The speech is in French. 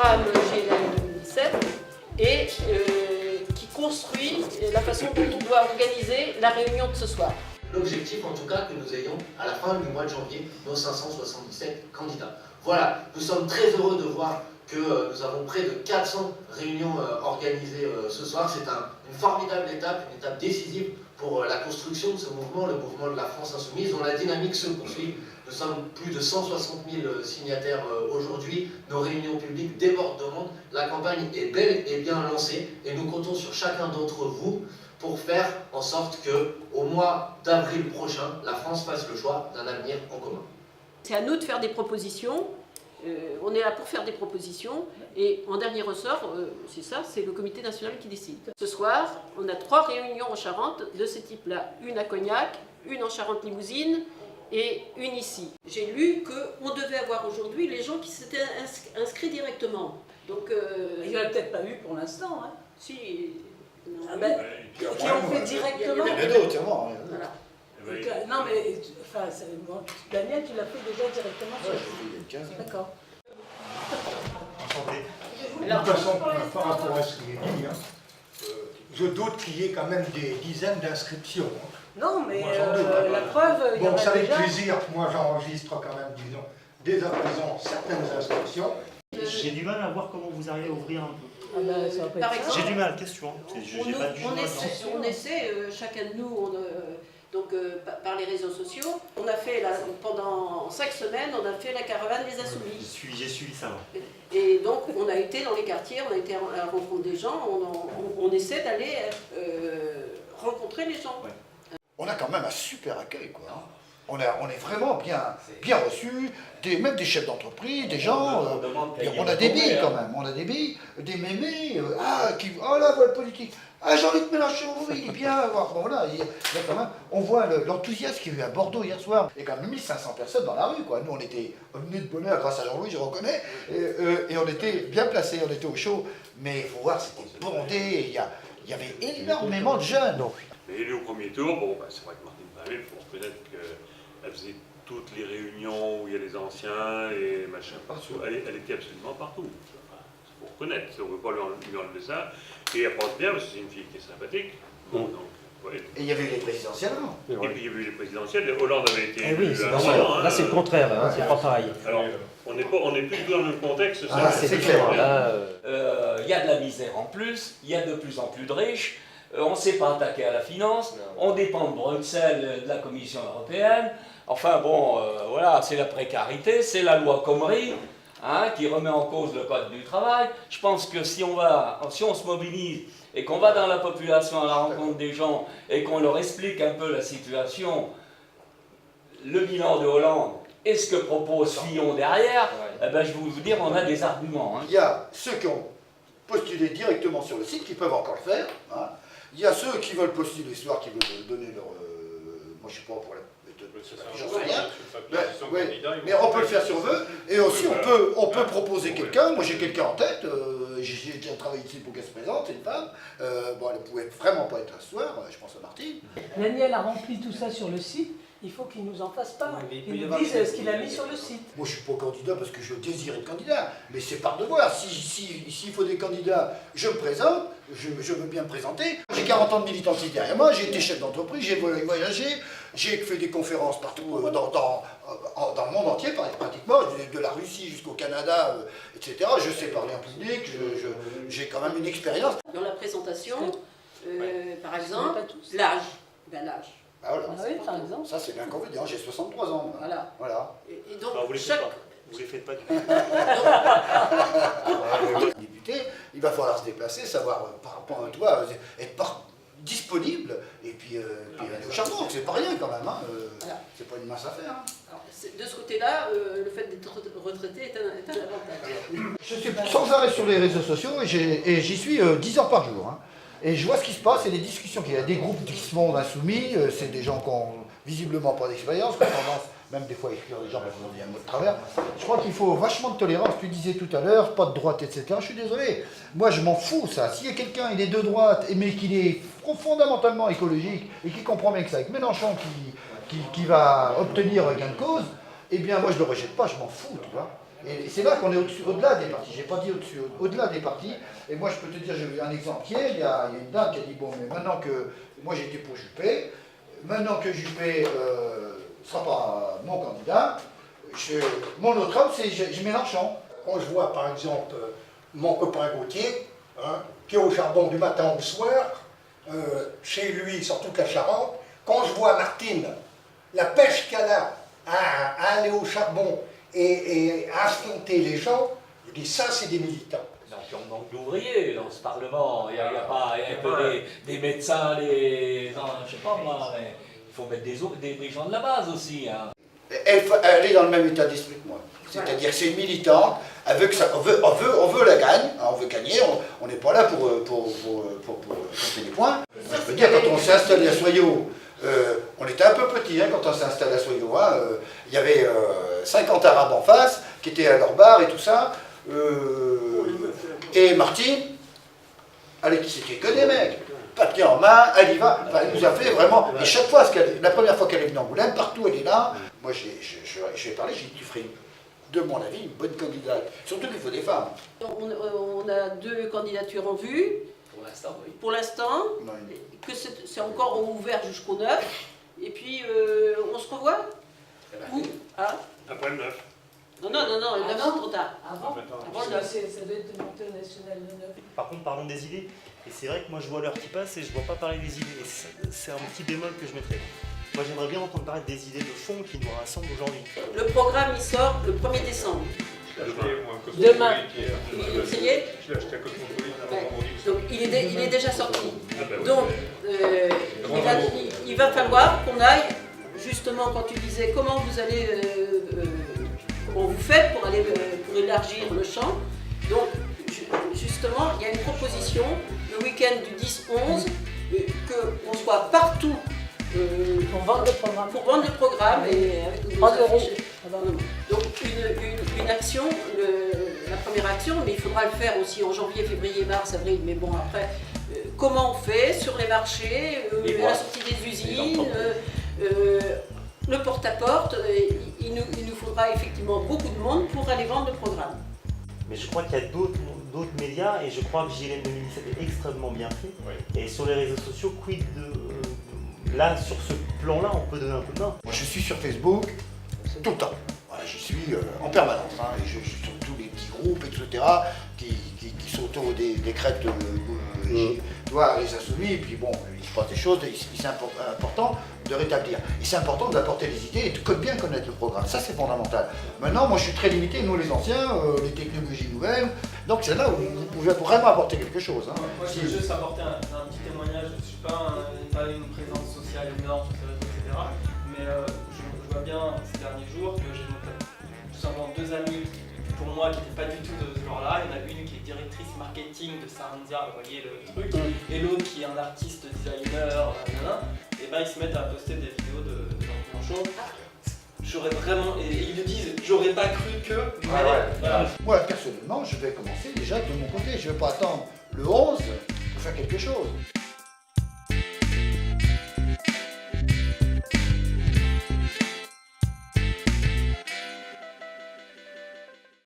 programme GNL 2017 et qui construit la façon dont on doit organiser la réunion de ce soir. L'objectif en tout cas que nous ayons à la fin du mois de janvier nos 577 candidats. Voilà, nous sommes très heureux de voir que nous avons près de 400 réunions organisées ce soir. C'est une formidable étape, une étape décisive pour la construction de ce mouvement, le mouvement de la France Insoumise, dont la dynamique se poursuit. Nous sommes plus de 160 000 signataires aujourd'hui. Nos réunions publiques débordent de monde. La campagne est bel et bien lancée et nous comptons sur chacun d'entre vous pour faire en sorte qu'au mois d'avril prochain, la France fasse le choix d'un avenir en commun. C'est à nous de faire des propositions. On est là pour faire des propositions et en dernier ressort, c'est ça, c'est le comité national qui décide. Ce soir, on a 3 réunions en Charente de ce type-là. Une à Cognac, une en Charente-Limousine et une ici. J'ai lu qu'on devait avoir aujourd'hui les gens qui s'étaient inscrits directement. Donc, il n'y en a peut-être pas eu pour l'instant. Hein. Si. Ah ben, qui ont fait directement. Il y en a d'autres, avant. Voilà. Non mais, enfin, bon, Daniel, tu l'as fait déjà directement sur le site. D'accord. Enchanté. De toute façon, par rapport à ce qui est dit, je doute qu'il y ait quand même des dizaines d'inscriptions. Non, mais Moi, j'en doute, hein. la preuve, il y en Bon, a c'est avec déjà. plaisir que moi j'enregistre quand même, disons, dès à présent certaines inscriptions. J'ai du mal à voir comment vous arrivez à ouvrir un peu. Ah ben, ça va pas Par être exemple, ça. J'ai du mal, question. J'ai pas du on essaie, chacun de nous, par les réseaux sociaux, on a fait, pendant 5 semaines, on a fait la caravane des Insoumis. J'ai suivi ça. Ouais. Et donc, on a été dans les quartiers, on a été à la rencontre des gens, on essaie d'aller rencontrer les gens. Ouais. On a quand même un super accueil, quoi. On est vraiment bien reçus, même des chefs d'entreprise, des gens. On a des billes quand même, on a des billes, des mémés. Oh là, voilà le politique. Ah, Jean-Luc Mélenchon, oui, il est bien. Bon, voilà, il y a quand même, on voit l'enthousiasme qu'il y a eu à Bordeaux hier soir. Il y a quand même 1500 personnes dans la rue, quoi. Nous, on était venus de bonheur grâce à Jean-Louis, je reconnais. Et on était bien placés, on était au chaud. Mais il faut voir, c'était bondé. Il y avait énormément de jeunes. Mais élue au premier tour, bon, c'est vrai que Martine Pavel, il faut reconnaître qu'elle faisait toutes les réunions où il y a les anciens, les machins partout. Elle était absolument partout. Il faut reconnaître, on ne veut pas lui enlever ça. Et elle pense bien, parce que c'est une fille qui est sympathique. Bon, donc, ouais. Et il y avait eu les présidentielles avant. Et puis il y a eu les présidentielles, Hollande avait été Eh oui, élu c'est à normal. Rouen, Là, c'est le contraire, hein, c'est pas pareil. Alors, on n'est plus du tout dans le même contexte. Ah, c'est clair. Là, Il y a de la misère en plus, il y a de plus en plus de riches, on ne sait pas attaquer à la finance, on dépend de Bruxelles, de la Commission européenne. Enfin bon, voilà, c'est la précarité, c'est la loi Khomri qui remet en cause le code du travail. Je pense que si on se mobilise et qu'on va dans la population à la rencontre des gens et qu'on leur explique un peu la situation, le bilan de Hollande et ce que propose Fillon derrière, eh ben, je vais vous dire, on a des arguments. Hein. Il y a ceux qui ont postulé directement sur le site, qui peuvent encore le faire. Il y a ceux qui veulent postuler ce soir, qui veulent donner leur... moi, je ne suis pas pour la méthode, j'en sais rien. Mais on peut le faire si on veut. Et aussi, on peut proposer quelqu'un. Moi, j'ai quelqu'un en tête. J'ai déjà travaillé ici pour qu'elle se présente, c'est une femme. Bon, elle ne pouvait vraiment pas être là ce soir, je pense à Martine. Daniel a rempli tout ça sur le site. Il faut qu'il nous en fasse pas. Il nous dise ce qu'il a mis sur le site. Moi, je ne suis pas candidat parce que je désire être candidat, mais c'est par devoir. S'il faut des candidats, je me présente, je veux bien me présenter. J'ai 40 ans de militantisme derrière moi, j'ai été chef d'entreprise, j'ai voyagé, j'ai fait des conférences partout dans le monde entier, pratiquement, de la Russie jusqu'au Canada, etc. Je sais parler en public, j'ai quand même une expérience. Dans la présentation, par exemple, l'âge. L'âge. Ah, voilà. Ah oui, par exemple. Ça, c'est l'inconvénient, j'ai 63 ans. Voilà. Et donc, vous les faites pas. Vous les faites pas du tout. Député, il va falloir se déplacer, savoir par rapport à toi, être disponible, et puis aller au charbon, c'est pas rien quand même, c'est pas une mince affaire. Alors, de ce côté-là, le fait d'être retraité est un avantage. Je suis sans arrêt sur les réseaux sociaux et j'y suis 10 heures par jour. Et je vois ce qui se passe et les discussions qu'il y a. Des groupes qui se font d'insoumis, c'est des gens qui n'ont visiblement pas d'expérience, qui ont tendance même des fois à écrire des gens parce qu'ils ont dit un mot de travers. Je crois qu'il faut vachement de tolérance. Tu disais tout à l'heure, pas de droite, etc. Je suis désolé. Moi, je m'en fous, ça. S'il y a quelqu'un, il est de droite, mais qu'il est fondamentalement écologique et qui comprend bien que c'est avec Mélenchon qui va obtenir gain de cause, eh bien moi je le rejette pas, je m'en fous, tu vois. Et c'est là qu'on est au-delà des partis, j'ai pas dit au-dessus, au-delà des partis. Et moi je peux te dire, j'ai eu un exemple hier, il y a une dame qui a dit, bon mais maintenant que, moi j'étais pour Juppé, maintenant que Juppé ne sera pas mon candidat, mon autre homme c'est Mélenchon. Quand je vois par exemple mon copain Gauthier, hein, qui est au charbon du matin au soir, chez lui sur toute la Charente, quand je vois Martine, la pêche qu'elle a à aller au charbon et à affronter les gens, je dis ça c'est des militants. Donc on manque d'ouvriers dans ce Parlement, il n'y a pas des médecins, non, je sais pas moi, mais il faut mettre des gens de la base aussi. Hein. Elle est dans le même état d'esprit que moi. C'est-à-dire que c'est une militante, on veut la gagne, on veut gagner, on n'est pas là pour compter des points. Je peux dire, quand on s'est installé à Soyaux, on était un peu petit hein, quand on s'est installé à Soyaux. Hein, il y avait 50 Arabes en face, qui étaient à leur bar et tout ça. Et Martine, c'était que des mecs. Papier en main, elle y va. Enfin, elle nous a fait vraiment. Et chaque fois, la première fois qu'elle est venue en Angoulême, partout elle est là. Moi, j'ai parlé, j'ai dit, tu ferais, de mon avis, une bonne candidate. Surtout qu'il faut des femmes. On a 2 candidatures en vue. Pour l'instant, oui. Pour l'instant, Oui. que c'est encore ouvert jusqu'au 9. Et puis, on se revoit. Où? Ah. Après le 9. Non, le 9 c'est trop tard. Avant, Avant le 9. ça doit être monté au national le 9. Par contre, parlons des idées. Et c'est vrai que moi, je vois l'heure qui passe et je vois pas parler des idées. Et c'est un petit bémol que je mettrais. Moi, j'aimerais bien entendre parler des idées de fond qui nous rassemblent aujourd'hui. Le programme, il sort le 1er décembre. Demain. Ça y est? Je l'ai acheté à Cosmopolite avant Ouais. vendredi. Donc il est déjà sorti. Ah bah oui. Donc il va falloir qu'on aille, justement quand tu disais comment vous allez, comment vous faites pour aller pour élargir le champ. Donc justement il y a une proposition le week-end du 10-11 qu'on soit partout Pour vendre le programme. pour vendre le programme et avec 30 €. affiches. Donc une action, la première action, mais il faudra le faire aussi en janvier, février, mars, avril, mais bon après, comment on fait sur les marchés, à la sortie des usines, le porte-à-porte, il nous faudra effectivement beaucoup de monde pour aller vendre le programme. Mais je crois qu'il y a d'autres médias et je crois que JLM 2017 est extrêmement bien fait. Oui. Et sur les réseaux sociaux, quid de... Là, sur ce plan-là, on peut donner un coup de main. Moi, je suis sur Facebook tout le temps. Voilà, j'y suis en permanence. Hein, et je suis sur tous les petits groupes, etc., qui sont autour des crêtes tu vois, les insoumis. Et puis bon, il se passe des choses, c'est important de rétablir. Et c'est important d'apporter des idées et de bien connaître le programme. Ça, c'est fondamental. Maintenant, moi, je suis très limité, nous les anciens, les technologies nouvelles. Donc, c'est là où vous pouvez vraiment apporter quelque chose. Hein. Moi, je veux juste apporter un petit témoignage. Je ne suis pas une présence sociale énorme sur ces réseaux, etc. Mais je vois bien ces derniers jours que j'ai tout simplement 2 amis pour moi qui n'étaient pas du tout de ce genre-là. Il y en a une qui est directrice marketing de Saranza, vous voyez le truc, et l'autre qui est un artiste designer, et ben ils se mettent à poster des vidéos de Jean Mélenchon. J'aurais vraiment, et ils le disent, j'aurais pas cru que. Voilà. Moi, personnellement, je vais commencer déjà de mon côté. Je ne vais pas attendre le 11 pour faire quelque chose.